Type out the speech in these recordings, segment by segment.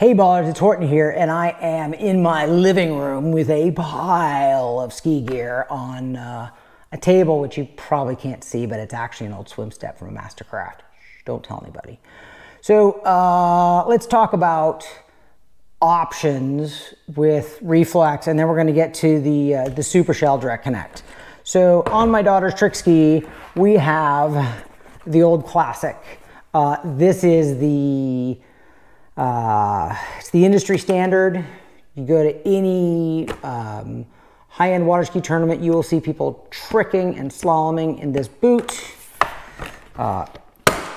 Hey ballers, it's Horton here, and I am in my living room with a pile of ski gear on a table, which you probably can't see, but it's actually an old swim step from a Mastercraft. Shh, don't tell anybody. So let's talk about options with Reflex, and then we're going to get to the Super Shell Direct Connect. So on my daughter's trick ski, we have the old classic. This is it's the industry standard. You go to any high-end water ski tournament, you will see people tricking and slaloming in this boot.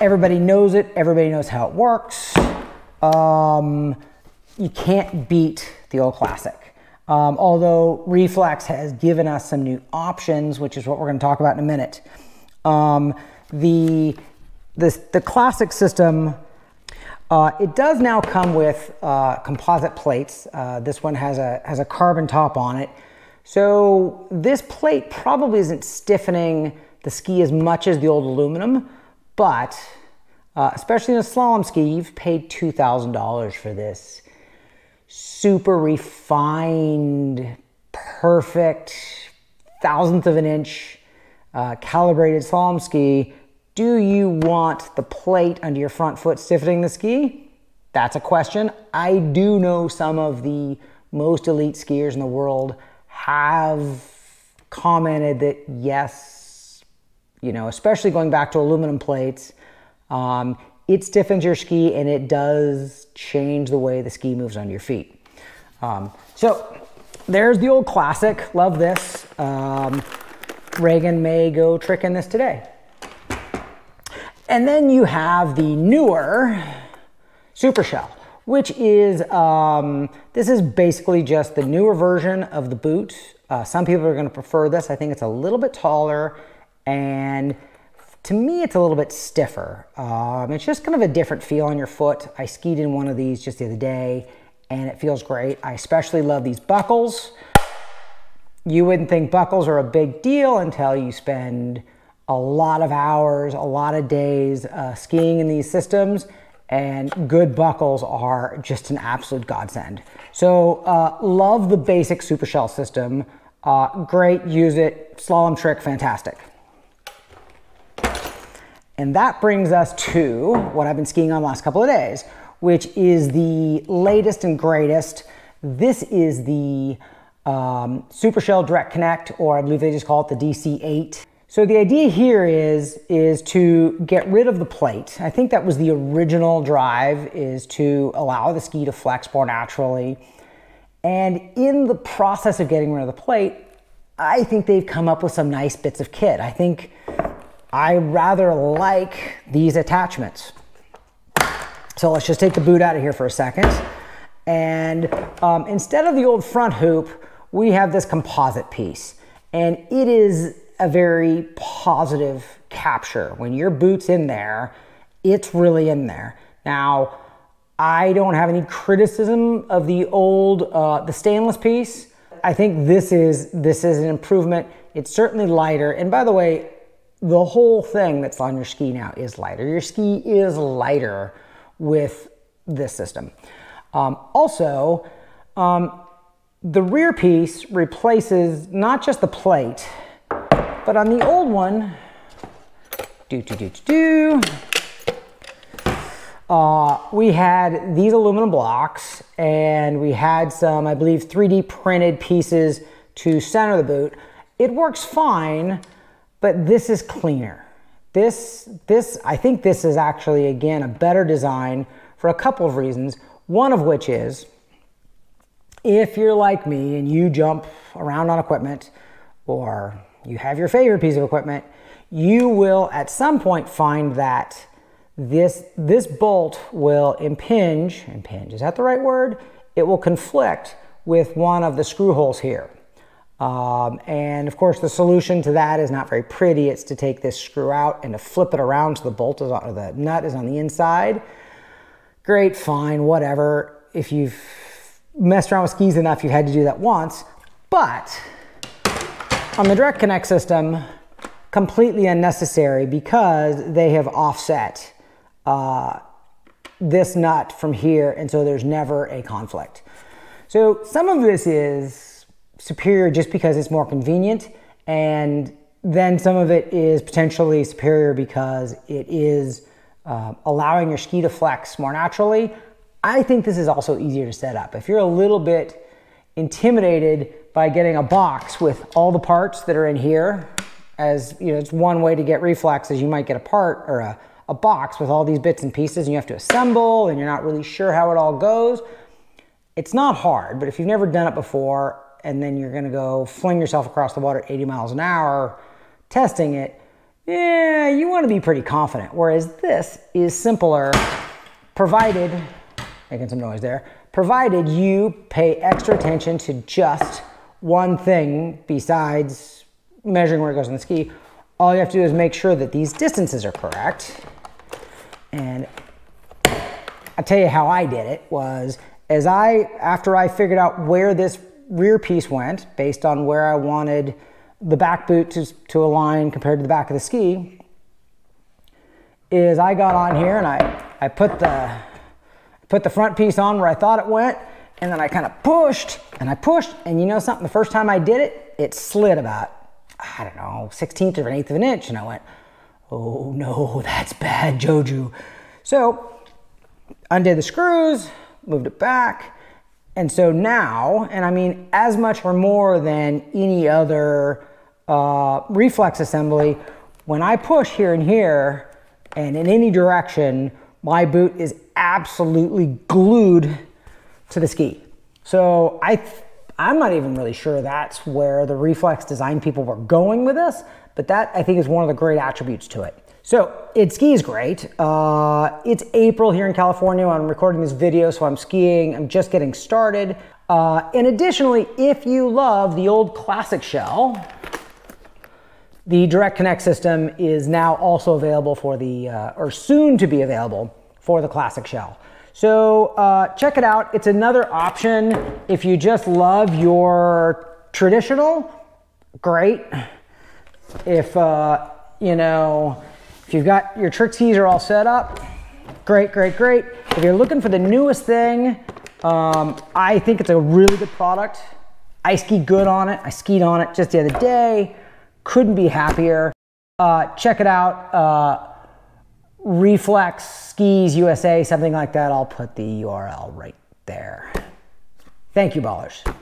Everybody knows it. Everybody knows how it works. You can't beat the old classic. Although Reflex has given us some new options, which is what we're going to talk about in a minute. The classic system, it does now come with composite plates. This one has a carbon top on it. So this plate probably isn't stiffening the ski as much as the old aluminum, but especially in a slalom ski, you've paid $2,000 for this super refined, perfect, thousandth of an inch calibrated slalom ski. Do you want the plate under your front foot stiffening the ski? That's a question. I do know some of the most elite skiers in the world have commented that yes, you know, especially going back to aluminum plates, it stiffens your ski and it does change the way the ski moves on your feet. So there's the old classic. Love this. Reagan may go tricking this today. And then you have the newer Super Shell, which is, this is basically just the newer version of the boot. Some people are going to prefer this. I think it's a little bit taller, and to me, it's a little bit stiffer. It's just kind of a different feel on your foot. I skied in one of these just the other day, and it feels great. I especially love these buckles. You wouldn't think buckles are a big deal until you spend a lot of hours, a lot of days skiing in these systems, and good buckles are just an absolute godsend. So love the basic Super Shell system. Great, use it, slalom trick, fantastic. And that brings us to what I've been skiing on the last couple of days, which is the latest and greatest. This is the Super Shell Direct Connect, or I believe they just call it the DC8. So the idea here is to get rid of the plate. I think that was the original drive, is to allow the ski to flex more naturally. And in the process of getting rid of the plate, I think they've come up with some nice bits of kit. I think I rather like these attachments. So let's just take the boot out of here for a second. And instead of the old front hoop, we have this composite piece. And it is a very positive capture. When your boot's in there, it's really in there. Now, I don't have any criticism of the old, the stainless piece. I think this is an improvement. It's certainly lighter. And by the way, the whole thing that's on your ski now is lighter. Your ski is lighter with this system. Also, the rear piece replaces not just the plate, but on the old one, we had these aluminum blocks, and we had some, I believe, 3D printed pieces to center the boot. It works fine, but this is cleaner. I think this is actually, again, a better design for a couple of reasons. One of which is, if you're like me and you jump around on equipment, or you have your favorite piece of equipment, you will at some point find that this bolt will impinge, is that the right word? It will conflict with one of the screw holes here. And of course the solution to that is not very pretty. It's to take this screw out and to flip it around so the bolt is on, or the nut is on the inside. Great, fine, whatever. If you've messed around with skis enough, you've had to do that once. But on the Direct Connect system, completely unnecessary, because they have offset this nut from here, and so there's never a conflict. So some of this is superior just because it's more convenient, and then some of it is potentially superior because it is allowing your ski to flex more naturally. I think this is also easier to set up. If you're a little bit intimidated by getting a box with all the parts that are in here, as you know, it's one way to get Reflex is you might get a part or a box with all these bits and pieces and you have to assemble and you're not really sure how it all goes. It's not hard, but if you've never done it before and then you're gonna go fling yourself across the water at 80 miles an hour testing it, yeah, you wanna be pretty confident. Whereas this is simpler, provided, making some noise there, provided you pay extra attention to just one thing besides measuring where it goes on the ski. All you have to do is make sure that these distances are correct. And I'll tell you how I did it was, after I figured out where this rear piece went, based on where I wanted the back boot to align compared to the back of the ski, is I got on here and I put the front piece on where I thought it went, and then I kind of pushed, and you know something, the first time I did it, it slid about, I don't know, 1/16 of an eighth of an inch, and I went, oh no, that's bad Joju. So, undid the screws, moved it back, and so now, and I mean as much or more than any other Reflex assembly, when I push here and here, and in any direction, my boot is absolutely glued to the ski. So I'm not even really sure that's where the Reflex design people were going with this, but that I think is one of the great attributes to it. So it skis great. It's April here in California when I'm recording this video, so I'm skiing, I'm just getting started. And additionally, if you love the old classic shell, the Direct Connect system is now also available for the, or soon to be available for the classic shell. So check it out. It's another option if you just love your traditional, great. If, you know, if you've got your trick skis are all set up, great, great, great. If you're looking for the newest thing, I think it's a really good product. I ski good on it. I skied on it just the other day. Couldn't be happier. Check it out. Reflex Skis USA, something like that. I'll put the URL right there. Thank you, ballers.